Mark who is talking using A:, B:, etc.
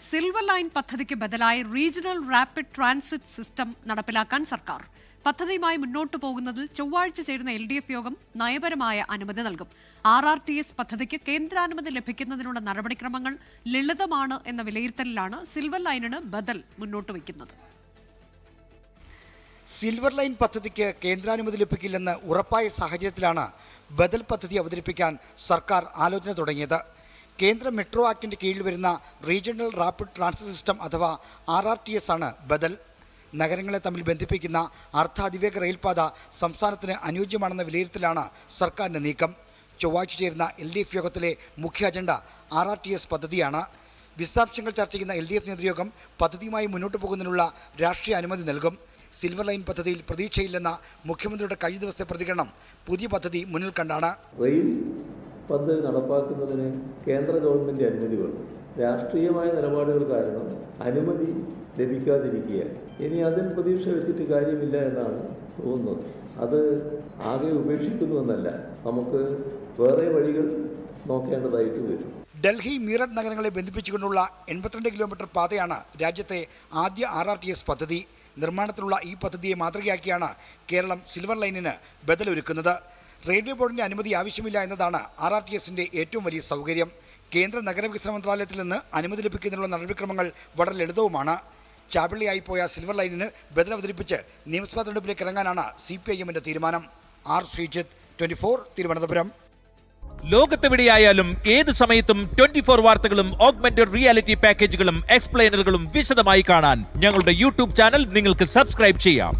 A: Silver line പദ്ധതിക്ക് ബദലായി regional rapid transit system നടപ്പിലാക്കാൻ സർക്കാർ. പദ്ധതിയുമായി മുന്നോട്ടു പോകുന്നതിൽ ചൊവ്വാഴ്ച ചേരുന്ന LDF യോഗം നയപരമായ അനുമതി നൽകും. RRTS പദ്ധതിക്ക് കേന്ദ്രാനുമതി ലഭിക്കുന്നതിനുള്ള നടപടിക്രമങ്ങൾ ലളിതമാണ് എന്ന വിലയിരുത്തലിലാണ് സിൽവർ ലൈനിന് ബദൽ മുന്നോട്ട് വയ്ക്കുന്നത്.
B: സിൽവർ ലൈൻ പദ്ധതിക്ക് കേന്ദ്രാനുമതി ലഭിക്കില്ലെന്ന് ഉറപ്പായ സാഹചര്യത്തിലാണ് ബദൽ പദ്ധതി അവതരിപ്പിക്കാൻ സർക്കാർ ആലോചന തുടങ്ങിയത്. കേന്ദ്ര മെട്രോ ആക്ടിന്റെ കീഴിൽ വരുന്ന റീജിയണൽ റാപ്പിഡ് ട്രാൻസിറ്റ് സിസ്റ്റം അഥവാ RRTS ആണ് ബദൽ. നഗരങ്ങളെ തമ്മിൽ ബന്ധിപ്പിക്കുന്ന അർദ്ധ-അതിവേഗ റെയിൽപാത സംസ്ഥാനത്തിന് അനുയോജ്യമാണെന്ന വിലയിരുത്തലാണ് സർക്കാരിന്റെ നീക്കം. ചൊവ്വാഴ്ച ചേരുന്ന LDF യോഗത്തിലെ മുഖ്യ അജണ്ട RRTS പദ്ധതിയാണ്. വിശദാംശങ്ങൾ ചർച്ച ചെയ്യുന്ന LDF നേതൃയോഗം പദ്ധതിയുമായി മുന്നോട്ട് പോകുന്നതിനുള്ള രാഷ്ട്രീയ അനുമതി നൽകും. സിൽവർ ലൈൻ പദ്ധതിയിൽ പ്രതീക്ഷയില്ലെന്ന മുഖ്യമന്ത്രിയുടെ കഴിഞ്ഞ ദിവസത്തെ പ്രതികരണം പുതിയ പദ്ധതി മുന്നിൽ കണ്ടാണ്.
C: റെയിൽ പദ്ധതി നടപ്പാക്കുന്നതിന് കേന്ദ്ര ഗവൺമെൻറ് അനുമതി വേണം. രാഷ്ട്രീയമായ നിലപാടുകൾ കാരണം അനുമതി ലഭിക്കാതിരിക്കുക. ഇനി അതിൽ പ്രതീക്ഷ വെച്ചിട്ട് കാര്യമില്ല എന്നാണ് തോന്നുന്നത്. അത് ആകെ ഉപേക്ഷിക്കുന്നുവെന്നല്ല, നമുക്ക് വേറെ വഴികൾ നോക്കേണ്ടതായിട്ട് വരും.
B: ഡൽഹി മീററ്റ് നഗരങ്ങളെ ബന്ധിപ്പിച്ചുകൊണ്ടുള്ള 82 കിലോമീറ്റർ പാതയാണ് രാജ്യത്തെ ആദ്യ RRTS പദ്ധതി. നിർമ്മാണത്തിലുള്ള ഈ പദ്ധതിയെ മാതൃകയാക്കിയാണ് കേരളം സിൽവർ ലൈനിന് ബദലൊരുക്കുന്നത്. റെയിൽവേ ബോർഡിന്റെ അനുമതി ആവശ്യമില്ല എന്നതാണ് RRTSന്റെ ഏറ്റവും വലിയ സൗകര്യം. കേന്ദ്ര നഗരവികസന മന്ത്രാലയത്തിൽ നിന്ന് അനുമതി ലഭിക്കുന്നതിനുള്ള നടപടിക്രമങ്ങൾ വളരെ ലളിതവുമാണ്. ചാപിള്ളിയായിപ്പോയ സിൽവർ ലൈനിന് ബദൽ അവതരിപ്പിച്ച് നിയമസഭാ തെരഞ്ഞെടുപ്പിലേക്ക് ഇറങ്ങാനാണ് CPIMന്റെ തീരുമാനം. ശ്രീജിത്ത്, 24, തിരുവനന്തപുരം.
D: ലോകത്തെവിടെയായാലും ഏത് സമയത്തും 24 വാർത്തകളും ഓഗ്മെന്റഡ് റിയാലിറ്റി പാക്കേജുകളും എക്സ്പ്ലെയിനറുകളും വിശദമായി കാണാൻ ഞങ്ങളുടെ YouTube ചാനൽ നിങ്ങൾക്ക് സബ്സ്ക്രൈബ് ചെയ്യാം.